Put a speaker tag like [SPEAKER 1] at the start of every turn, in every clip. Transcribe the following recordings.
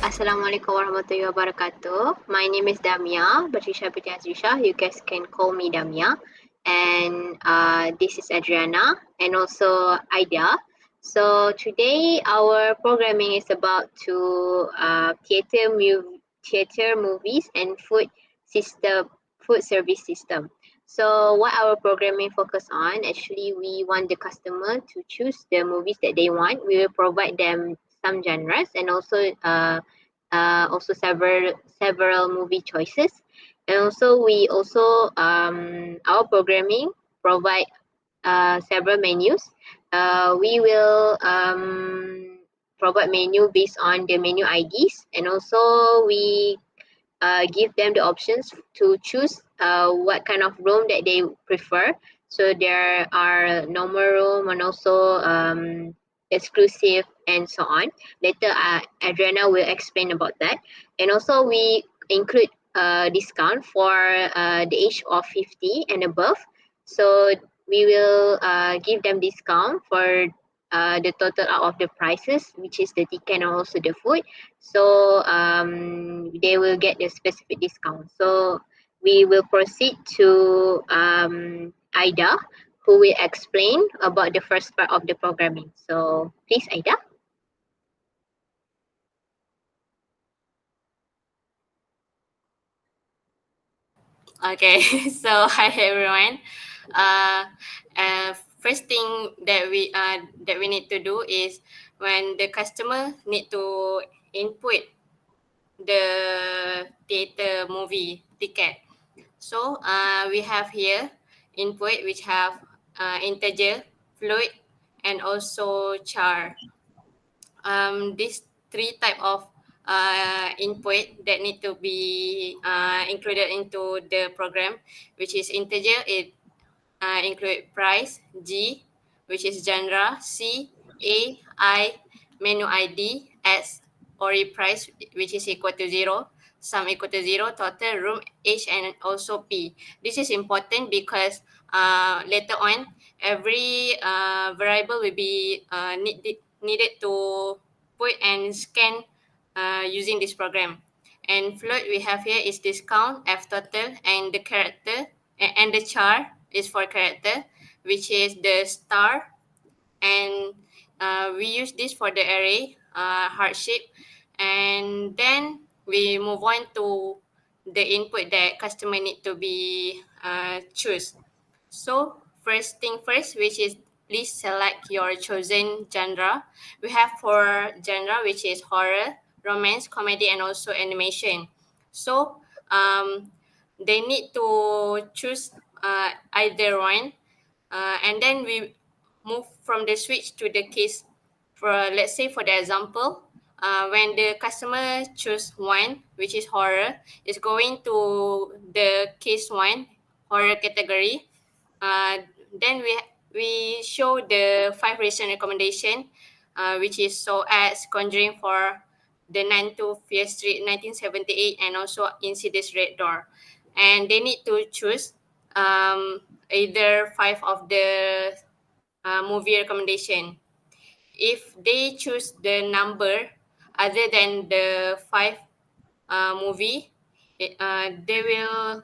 [SPEAKER 1] Assalamualaikum warahmatullahi wabarakatuh. My name is Damia, Batrisha Piti Azrisha. You guys can call me Damia. And this is Adriana and also Aida. So today our programming is about to theater movies and food service system. So what our programming focus on, actually we want the customer to choose the movies that they want. We will provide them some genres and also several movie choices, and also we also our programming provide several menus. We will provide menu based on the menu IDs, and also we give them the options to choose what kind of room that they prefer. So there are normal room and also exclusive and so on. Later, Adriana will explain about that. And also we include discount for the age of 50 and above. So we will give them discount for the total out of the prices, which is the ticket and also the food. So they will get a specific discount. So we will proceed to Aida, who will explain about the first part of the programming. So please, Aida.
[SPEAKER 2] Okay, so hi everyone. Uh, First thing that we need to do is when the customer need to input the theater movie ticket. So we have here input which have integer, float, and also char. These three type of input that need to be included into the program, which is integer, it include price, G, which is genre, C, A, I, menu ID, S, ori price, which is equal to 0, sum equal to 0, total, room, H, and also P. This is important because later on, every variable will be needed to put and scan using this program. And float we have here is discount, F total, and the character, and the char is for character, which is the star. And we use this for the array heart shape. And then we move on to the input that customer need to be choose. So first thing first, which is please select your chosen genre. We have for genre, which is horror, romance, comedy, and also animation. So they need to choose either one, and then we move from the switch to the case. For let's say for the example, when the customer choose one, which is horror, is going to the case one, horror category. Then we show the 5 recent recommendation, which is so as Conjuring for the 92 Fear Street 1978 and also Insidious Red Door. And they need to choose either 5 of the movie recommendation. If they choose the number other than the 5 movie, they will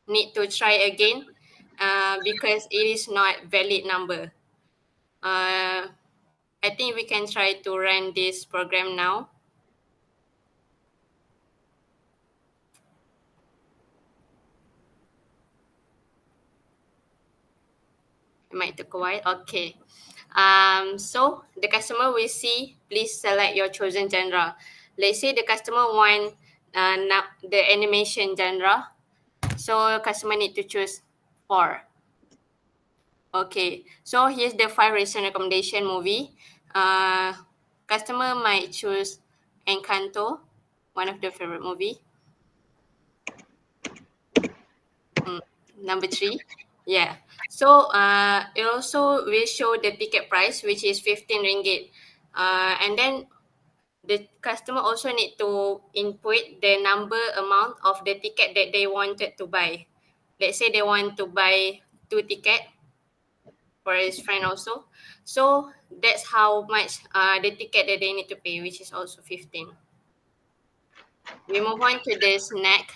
[SPEAKER 2] need to try again because it is not valid number. I think we can try to run this program now. It might take a while. Okay. So the customer will see, please select your chosen genre. Let's say the customer want the animation genre. So customer need to choose 4. Okay. So here's the 5 recent recommendation movie. Customer might choose Encanto, one of their favorite movie. Number 3. Yeah. So it also will show the ticket price, which is 15 ringgit. And then the customer also need to input the number amount of the ticket that they wanted to buy. Let's say they want to buy 2 ticket for his friend also. So that's how much the ticket that they need to pay, which is also 15. We move on to the snack.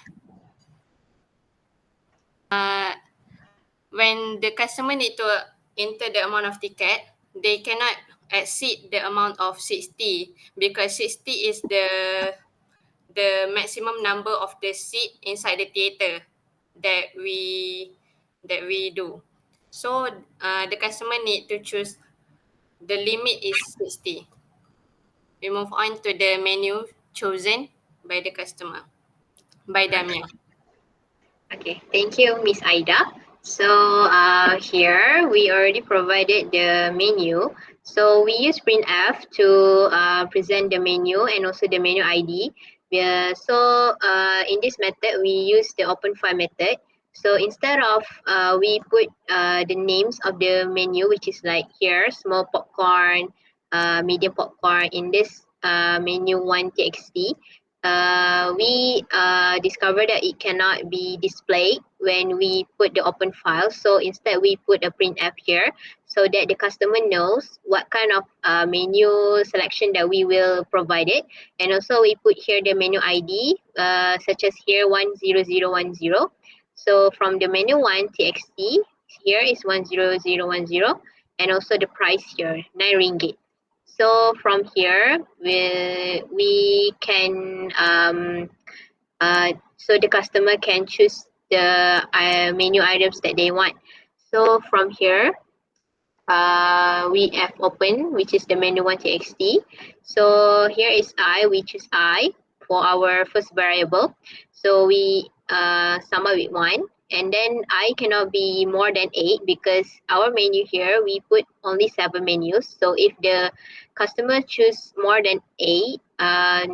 [SPEAKER 2] When the customer need to enter the amount of ticket, they cannot exceed the amount of 60 because 60 is the maximum number of the seat inside the theater that we do. So the customer need to choose. The limit is 60. We move on to the menu chosen by the customer, by Damia.
[SPEAKER 1] Okay, thank you, Miss Aida. So here we already provided the menu. So we use printf to present the menu and also the menu ID. So in this method, we use the open file method. So instead of we put the names of the menu, which is like here, small popcorn, medium popcorn in this menu 1txt. We discovered that it cannot be displayed when we put the open file. So instead we put a printf here so that the customer knows what kind of menu selection that we will provide it. And also we put here the menu ID such as here 10010. So from the menu 1txt, here is 10010 and also the price here 9 ringgit. So from here, we can so the customer can choose the menu items that they want. So from here, we have open, which is the menu 1txt. So here is I, we choose I for our first variable. So we sum up with 1. And then I cannot be more than 8 because our menu here, we put only 7 menus. So if the customer choose more than 8,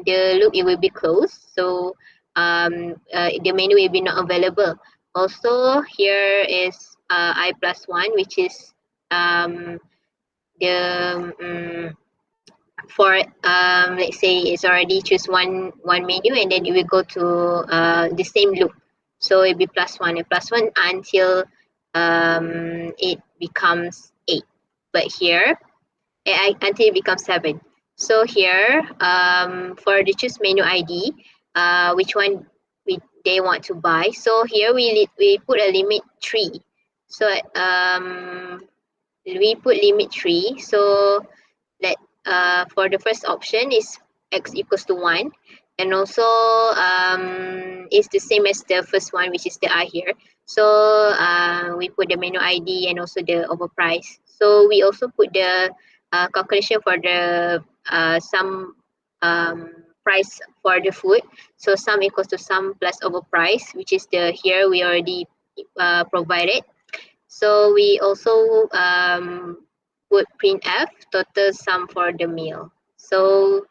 [SPEAKER 1] the loop, it will be closed. So the menu will be not available. Also, here is I plus 1, which is the for let's say it's already choose one menu and then it will go to the same loop, so it'll be +1 and +1 until it becomes 8, but here until it becomes 7. So here for the choose menu ID, which one they want to buy. So here we put a limit 3. So we put limit 3. So that for the first option is x equals to 1, and also it's the same as the first one, which is the I here. So we put the menu ID and also the overprice. So we also put the calculation for the sum price for the food. So sum equals to sum plus overprice, which is the here we already provided. So we also put printf total sum for the meal. So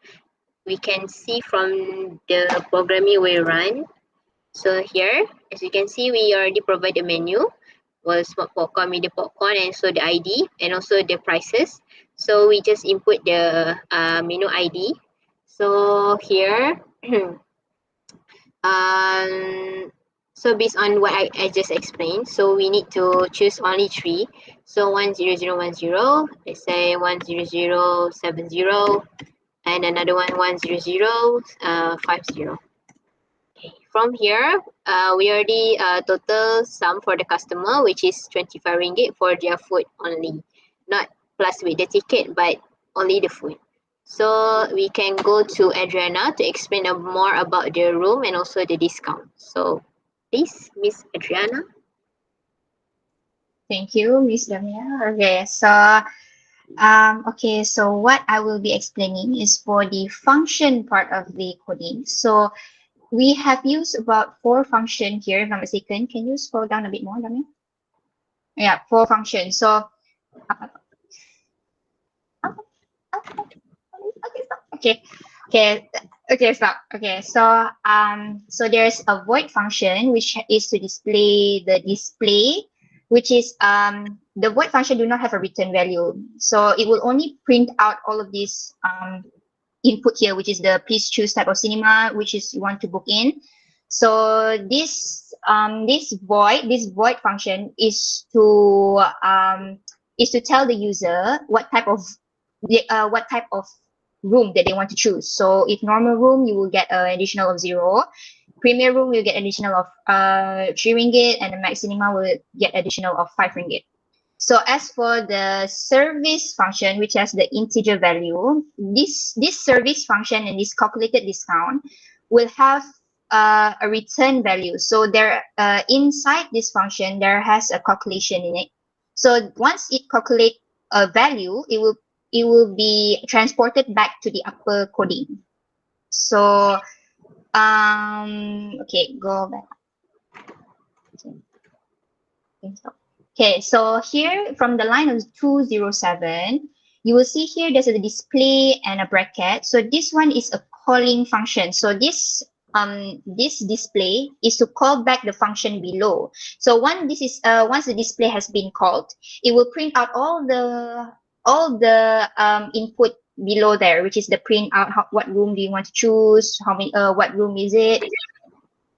[SPEAKER 1] we can see from the programming we run. So here, as you can see, we already provide the menu, was small popcorn, medium popcorn, and so the ID and also the prices. So we just input the menu ID. So here, so based on what I just explained, so we need to choose only 3. So 10010, let's say 10070, and another one 10050. Okay. From here, we already total sum for the customer, which is 25 ringgit for their food only, not plus with the ticket, but only the food. So we can go to Adriana to explain more about the room and also the discount. So please, Miss Adriana.
[SPEAKER 3] Thank you, Miss Damia. Okay, so what I will be explaining is for the function part of the coding. So we have used about 4 functions here, if I'm not mistaken. Can you scroll down a bit more, Damia? Yeah, 4 functions. So stop. Okay, so there's a void function which is to display the display, which is the void function do not have a return value, so it will only print out all of these input here, which is the please choose type of cinema which is you want to book in. So this void function is to tell the user what type of room that they want to choose. So if normal room, you will get an additional of 0. Premier room will get additional of 3 ringgit, and the max cinema will get additional of 5 ringgit. So as for the service function, which has the integer value, this service function and this calculated discount will have a return value. So there, inside this function, there has a calculation in it. So once it calculates a value, it will be transported back to the upper coding. So okay, go back. Okay, so here from the line of 207, you will see here there's a display and a bracket. So this one is a calling function. So this display is to call back the function below. So once the display has been called, it will print out all the input below there, which is the print out what room do you want to choose, how many what room is it,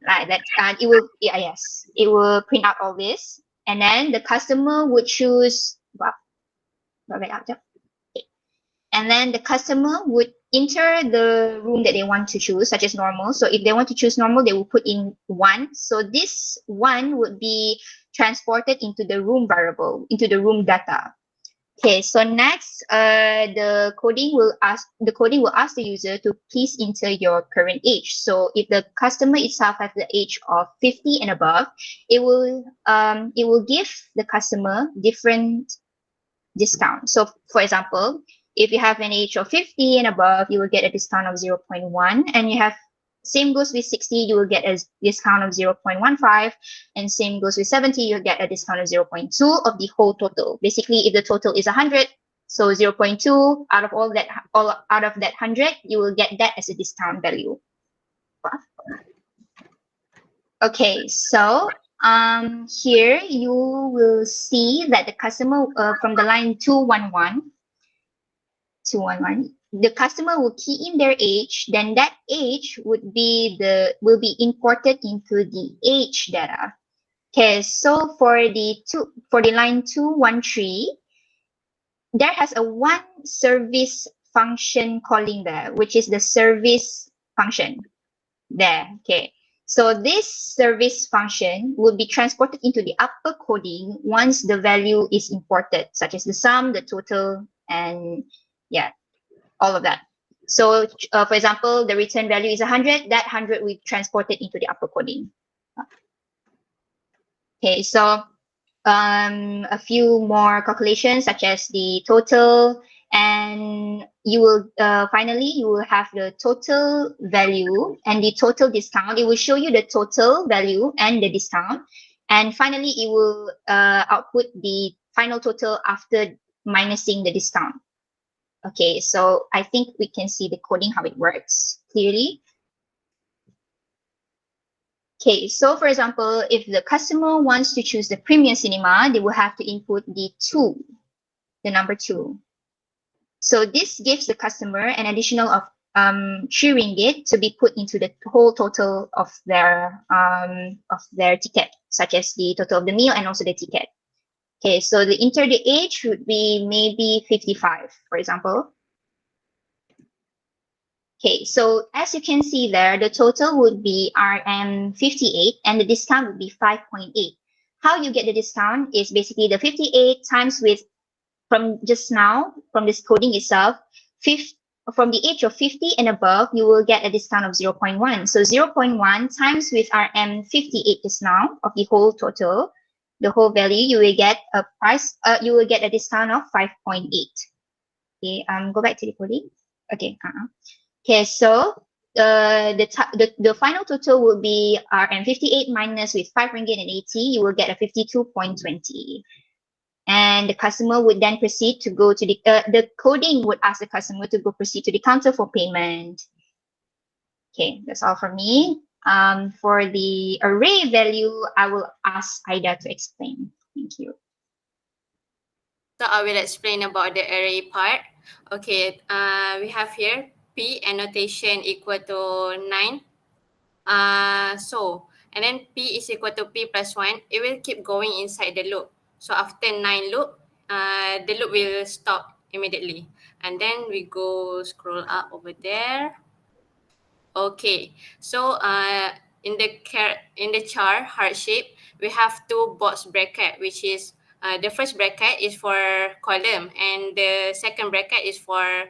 [SPEAKER 3] like that. And it will it will print out all this, and then the customer would choose and then the customer would enter the room that they want to choose, such as normal. So if they want to choose normal, they will put in 1. So this 1 would be transported into the room variable, into the room data. Okay, so next, the coding will ask the user to please enter your current age. So if the customer itself has the age of 50 and above, it will give the customer different discount. So for example, if you have an age of 50 and above, you will get a discount of 0.1, and you have same goes with 60, you will get a discount of 0.15, and same goes with 70, you'll get a discount of 0.2 of the whole total. Basically, if the total is 100, so 0.2 out of out of that 100, you will get that as a discount value. Okay, so here you will see that the customer from the line 211, the customer will key in their age, then that age will be imported into the age data. Okay, so for the line 213, there has a one service function calling there, which is the service function there. Okay, so this service function will be transported into the upper coding once the value is imported, such as the sum, the total, and yeah, all of that. So for example, the return value is 100, that 100 will be transported into the upper coding. Okay, so a few more calculations, such as the total, and you will finally you will have the total value and the total discount. It will show you the total value and the discount, and finally it will output the final total after minusing the discount. Okay, so I think we can see the coding, how it works clearly. Okay, so for example, if the customer wants to choose the premium cinema, they will have to input the number 2. So this gives the customer an additional of 3 ringgit to be put into the whole total of their ticket, such as the total of the meal and also the ticket. Okay, so the age would be maybe 55, for example. Okay, so as you can see there, the total would be RM58 and the discount would be 5.8. How you get the discount is basically the 58 times with, from just now, from this coding itself, from the age of 50 and above, you will get a discount of 0.1. So 0.1 times with RM58 just now of the whole total, the whole value, you will get a price, you will get a discount of 5.8. Okay, go back to the coding. Okay, Okay, so the final total will be RM58 minus with 5 ringgit and 80, you will get a 52.20. And the customer would then proceed to go to the coding would ask the customer to go proceed to the counter for payment. Okay, that's all from me. For the array value, I will ask Aida to explain. Thank you.
[SPEAKER 2] So I will explain about the array part. Okay, we have here P annotation equal to 9. And then P is equal to P plus 1. It will keep going inside the loop. So after 9 loop, the loop will stop immediately. And then we go scroll up over there. Okay, so in the chart heart shape, we have two box bracket, which is the first bracket is for column and the second bracket is for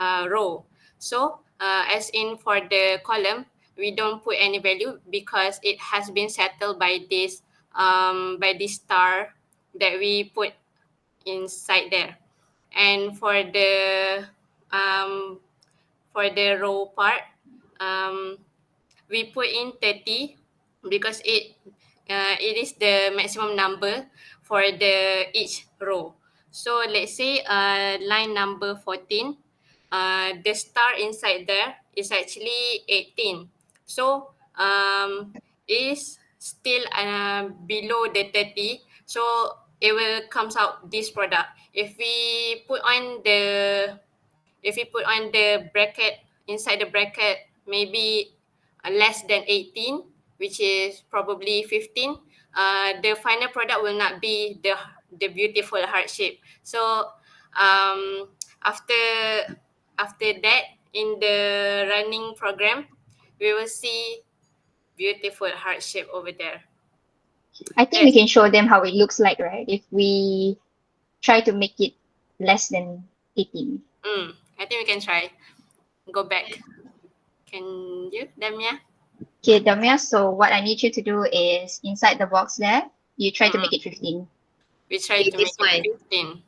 [SPEAKER 2] row. So as in for the column, we don't put any value because it has been settled by this star that we put inside there. And for the row part, we put in 30 because it is the maximum number for the each row. So let's say line number 14, the star inside there is actually 18. So is still below the 30. So it will comes out this product. If we put on the bracket, inside the bracket, maybe less than 18, which is probably 15, the final product will not be the beautiful heart shape. So after that, in the running program, we will see beautiful heart shape over there.
[SPEAKER 3] I think we can show them how it looks like, right? If we try to make it less than 18.
[SPEAKER 2] I think we can try. Go back. Can you, Damia?
[SPEAKER 3] Okay, Damia, so what I need you to do is inside the box there, you try to make it 15.
[SPEAKER 2] We try to make it 15.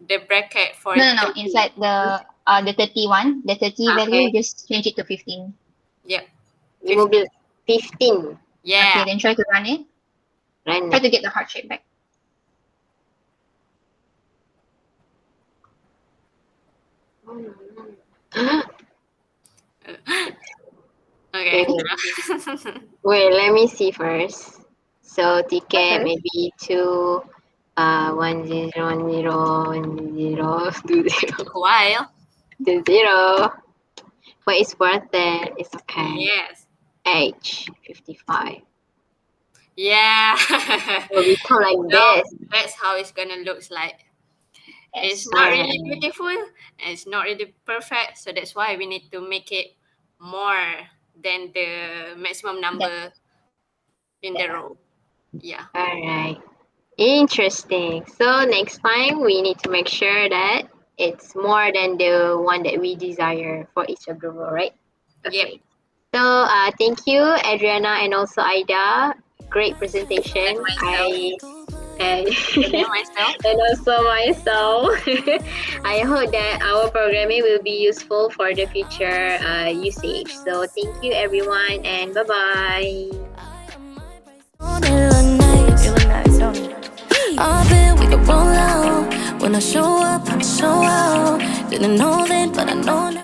[SPEAKER 2] The bracket for
[SPEAKER 3] No, inside the 31, the 30 value, you just change it to 15.
[SPEAKER 2] Yep.
[SPEAKER 1] It will be 15.
[SPEAKER 2] Yeah.
[SPEAKER 3] Okay, then try to run it.
[SPEAKER 1] Run
[SPEAKER 3] Try
[SPEAKER 1] it.
[SPEAKER 3] to get the heart shape back.
[SPEAKER 2] Okay.
[SPEAKER 1] Wait, let me see first. So ticket
[SPEAKER 3] Okay.
[SPEAKER 1] maybe 2 1 0 1 0 1 0 2 0
[SPEAKER 2] While
[SPEAKER 1] 2 0. But it's worth it. It's okay.
[SPEAKER 2] yes.
[SPEAKER 1] Age 55.
[SPEAKER 2] Yeah.
[SPEAKER 1] So we come like
[SPEAKER 2] So
[SPEAKER 1] this.
[SPEAKER 2] that's how it's gonna looks like.
[SPEAKER 3] Yes.
[SPEAKER 2] It's not really
[SPEAKER 1] Alright.
[SPEAKER 2] beautiful and it's not really perfect. So that's why we need to make it more than the maximum number in the row. Yeah.
[SPEAKER 1] Alright. Interesting. So next time we need to make sure that it's more than the one that we desire for each of the row, right?
[SPEAKER 2] Yep.
[SPEAKER 1] So thank you, Adriana and also Aida. Great presentation.
[SPEAKER 2] And myself.
[SPEAKER 1] And also myself. I hope that our programming will be useful for the future usage. So thank you everyone and bye-bye.
[SPEAKER 4] We could roll out. When I show up, I show out. Didn't know then, but I know now.